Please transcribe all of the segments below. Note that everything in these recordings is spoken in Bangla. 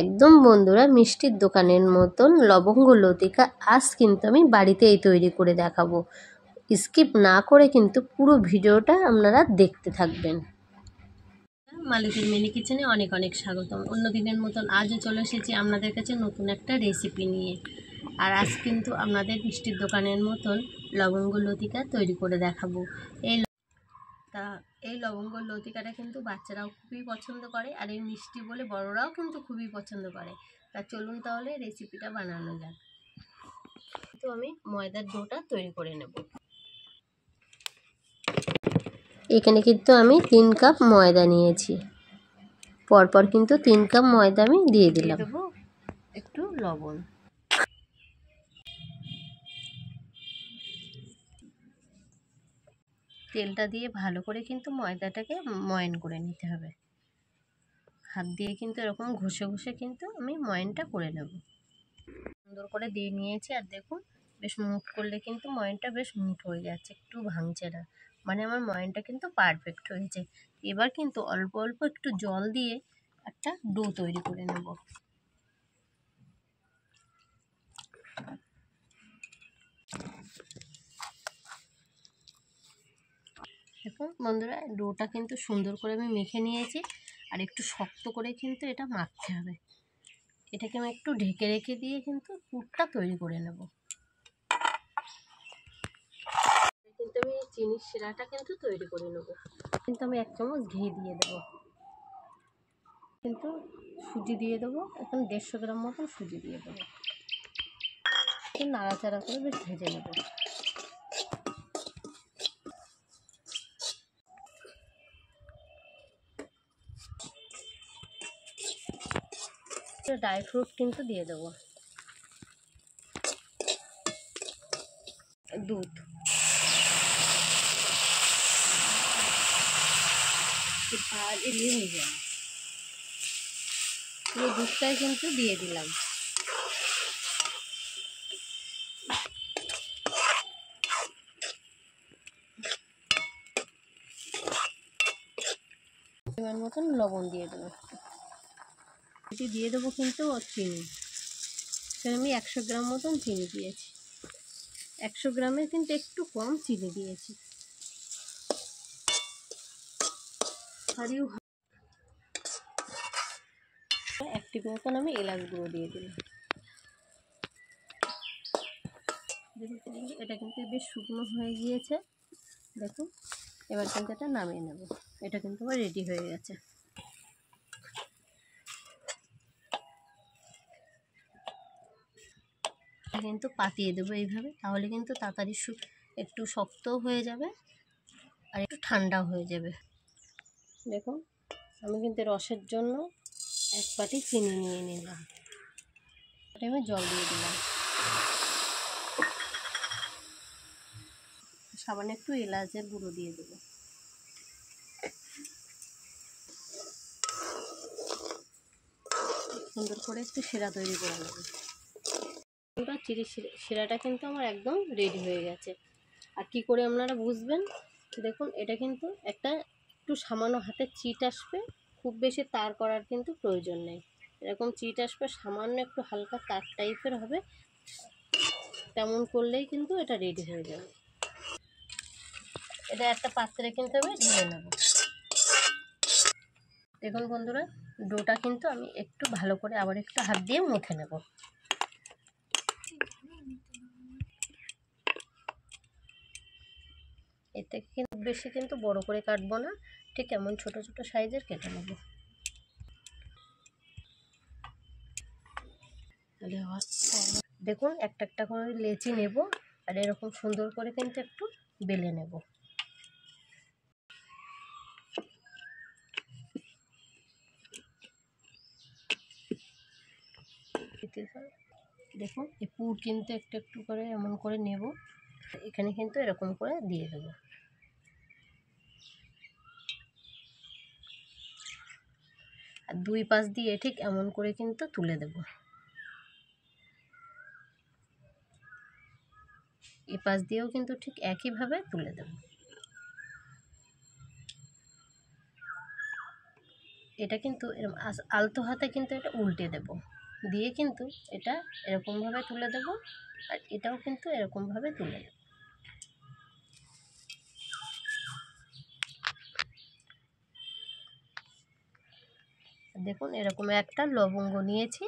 একদম বন্ধুরা মিষ্টির দোকানের মতন লবঙ্গ লতিকা আজ কিন্তু আমি বাড়িতেই তৈরি করে দেখাবো। স্কিপ না করে কিন্তু পুরো ভিডিওটা আপনারা দেখতে থাকবেন। মালতীর মিনি কিচেনে অনেক অনেক স্বাগতম। অন্য দিনের মতন আজও চলে এসেছি আপনাদের কাছে নতুন একটা রেসিপি নিয়ে। আর আজ কিন্তু আপনাদের মিষ্টির দোকানের মতন লবঙ্গ লতিকা তৈরি করে দেখাবো। এই লবঙ্গ লতিকাটা কিন্তু বাচ্চারাও খুবই পছন্দ করে, আর এই মিষ্টি বলে বড়রাও কিন্তু খুবই পছন্দ করে। তা চলুন তাহলে রেসিপিটা বানানো যাক। তো আমি ময়দার ডোটা তৈরি করে নেব। এখানে কিন্তু আমি 3 কাপ ময়দা নিয়েছি। পরপর কিন্তু 3 কাপ ময়দা আমি দিয়ে দিলাম। দেবো একটু লবণ, তেলটা দিয়ে ভালো করে কিন্তু ময়দাটাকে ময়ান করে নিতে হবে। হাত দিয়ে কিন্তু এরকম ঘষে ঘষে কিন্তু আমি ময়ানটা করে নেব। সুন্দর করে দিয়ে নিয়েছি, আর দেখুন বেশ মুঠ করলে কিন্তু ময়ানটা বেশ মুঠ হয়ে যাচ্ছে, একটু ভাঙছে না, মানে আমার ময়ানটা কিন্তু পারফেক্ট হয়েছে। এবার কিন্তু অল্প অল্প একটু জল দিয়ে একটা ডো তৈরি করে নেব। দেখুন বন্ধুরা, ডোটা কিন্তু সুন্দর করে আমি মেখে নিয়েছি, আর একটু শক্ত করে কিন্তু এটা মাখতে হবে। এটাকে আমি একটু ঢেকে রেখে দিয়ে কিন্তু পুরটা তৈরি করে নেব। কিন্তু আমি চিনির শিরাটা কিন্তু তৈরি করে নেব। কিন্তু আমি 1 চামচ ঘি দিয়ে দেবো, কিন্তু সুজি দিয়ে দেবো। এখন 150 গ্রাম মতন সুজি দিয়ে দেবো। নাড়াচাড়া করে বেশ ভেজে নেব। ড্রাই ফ্রুট কিন্তু দিয়ে দেবো, দুধ, ভালো হয়ে যাবে। পুরো দুধটাই কিন্তু দিয়ে দিলাম। পরিমাণ মতন লবণ দিয়ে দেবো, এটি দিয়ে দেবো কিন্তু চিনি। আমি 100 গ্রাম মতন চিনি দিয়েছি। 100 গ্রামের কিন্তু একটু কম চিনি দিয়েছি। আর 1 টিপ মতন আমি এলাচ গুঁড়ো দিয়ে দিলাম। এটা কিন্তু বেশ শুকনো হয়ে গিয়েছে, দেখুন। এবার কিন্তু এটা নামিয়ে নেব। এটা কিন্তু আবার রেডি হয়ে গেছে। কিন্তু পাতিয়ে দেবো এইভাবে, তাহলে কিন্তু তাড়াতাড়ি একটু শক্ত হয়ে যাবে আর একটু ঠান্ডাও হয়ে যাবে। দেখুন আমি কিন্তু রসের জন্য 1 বাটি চিনি নিয়ে নিলাম। এটা আমি জল দিয়ে দিলাম, সামান্য একটু এলাচের গুঁড়ো দিয়ে দেবো। সুন্দর করে একটু শিরা তৈরি করে নেব। চিনি শিরাটা কিন্তু আমার একদম রেডি হয়ে গেছে। আর কি করে আপনারা বুঝবেন, দেখুন এটা কিন্তু একটু সামান্য হাতে চিট আসবে, খুব বেশি তার করার কিন্তু প্রয়োজন নেই। এরকম চিট আসবে, সামান্য একটু হালকা তার টাইপের হবে, তেমন করলেই কিন্তু এটা রেডি হয়ে যাবে। এটা একটা পাত্রে কিন্তু আমি ঢেলে নেব। দেখুন বন্ধুরা, ডোটা কিন্তু আমি একটু ভালো করে আবার একটু হাত দিয়ে মুথে নেব। এর থেকে কিন্তু বেশি কিন্তু বড় করে কাটবো না, ঠিক এমন ছোট ছোট সাইজের কেটে নেব। দেখুন একটা একটা করে লেচি নেব, আর এরকম সুন্দর করে কিন্তু একটু বেলে নেব। দেখুন এই পুর কিন্তু একটু একটু করে এমন করে নেব, এখানে কিন্তু এরকম করে দিয়ে দেবো। আর 2 পাশ দিয়ে ঠিক এমন করে কিন্তু তুলে দেব। এই পাশ দিয়েও কিন্তু ঠিক একইভাবে তুলে দেব। এটা কিন্তু এরকম আলতো হাতে কিন্তু এটা উল্টে দেব, দিয়ে কিন্তু এটা এরকমভাবে তুলে দেব, আর এটাও কিন্তু এরকমভাবে তুলে দেব। দেখুন এরকম একটা লবঙ্গ নিয়েছি,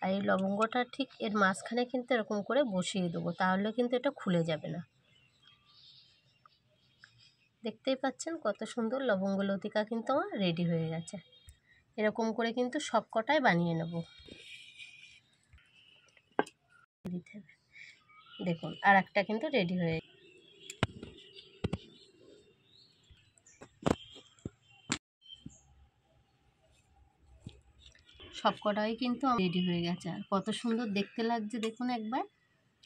আর এই লবঙ্গটা ঠিক এর মাঝখানে কিন্তু এরকম করে বসিয়ে দেবো, তাহলে কিন্তু এটা খুলে যাবে না। দেখতেই পাচ্ছেন কত সুন্দর লবঙ্গ লতিকা কিন্তু আমার রেডি হয়ে গেছে। এরকম করে কিন্তু সব কটাই বানিয়ে নেব। দেখুন আর একটা কিন্তু রেডি হয়ে সব কটাই কিন্তু রেডি হয়ে গেছে, আর কত সুন্দর দেখতে লাগছে দেখুন একবার।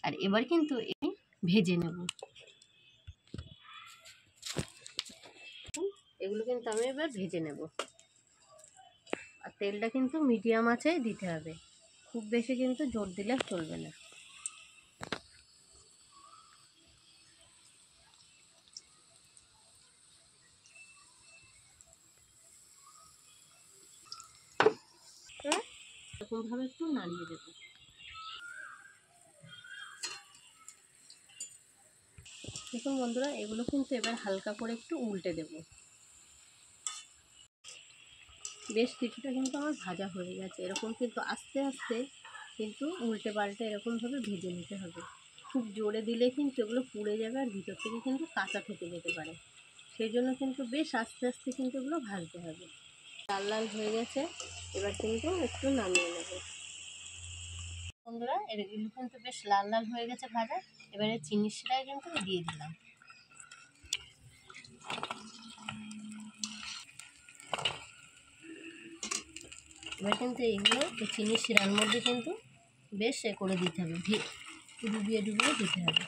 আর এবার কিন্তু আমি ভেজে নেব। এগুলো কিন্তু আমি এবার ভেজে নেব, আর তেলটা কিন্তু মিডিয়াম আঁচেই দিতে হবে, খুব বেশি কিন্তু জোর দিলে চলবে না। এরকমভাবে একটু নাড়িয়ে দেব। দেখুন বন্ধুরা, এগুলো কিন্তু এবার হালকা করে একটু উল্টে দেব। বেশ কিছুটা কিন্তু আমার ভাজা হয়ে গেছে, এরকম কিন্তু আস্তে আস্তে কিন্তু উল্টে পাল্টে এরকমভাবে ভেজে নিতে হবে। খুব জোরে দিলে কিন্তু এগুলো পুড়ে যাবে, আর ভিতর থেকে কিন্তু কাঁচা থেকে যেতে পারে। সেই জন্য কিন্তু বেশ আস্তে আস্তে কিন্তু এগুলো ভাজতে হবে। লাল লাল হয়ে গেছে, এবার কিন্তু একটু নামিয়ে নেব। বন্ধুরা এগুলো কিন্তু বেশ লাল লাল হয়ে গেছে ভাজা, এবারে চিনি শিরায় কিন্তু দিয়ে দিলাম। এবার কিন্তু এইগুলো চিনি শিরার মধ্যে কিন্তু বেশ করে দিতে হবে, ডুবিয়ে ডুবিয়ে দিতে হবে।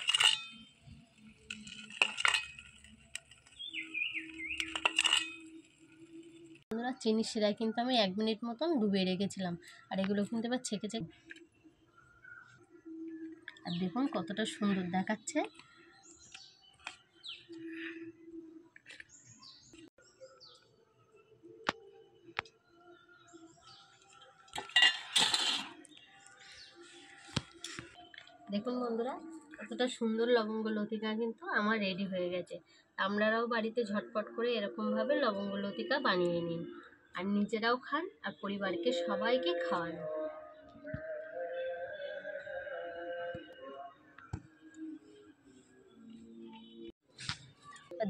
বন্ধুরা চিনি শিরায় কিন্তু আমি 1 মিনিট মতন ডুবিয়ে রেখেছিলাম, আর এগুলো কিন্তু এবার ছেঁকে আর দেখুন কতটা সুন্দর দেখাচ্ছে। দেখুন বন্ধুরা কতটা সুন্দর লবঙ্গ লতিকা কিন্তু আমার রেডি হয়ে গেছে। আপনারাও বাড়িতে ঝটপট করে এরকমভাবে লবঙ্গ লতিকা বানিয়ে নিন, আর নিজেরাও খান আর পরিবারকে সবাইকে খাওয়ান।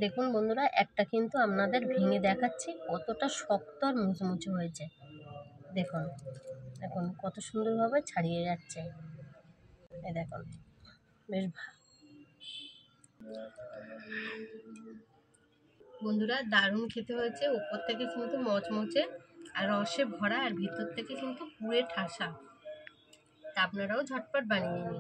দেখুন বন্ধুরা একটা কিন্তু আপনাদের ভেঙে দেখাচ্ছি কতটা শক্ত আর মুচমুচে হয়েছে। দেখুন দেখুন কত সুন্দরভাবে ছাড়িয়ে যাচ্ছে। এই দেখুন বেশ বন্ধুরা দারুণ খেতে হয়েছে, উপর থেকে কিন্তু মচমচে আর রসে ভরা, আর ভিতর থেকে কিন্তু পুরে ঠাসা। তা আপনারাও ঝটপট বানিয়ে নিন।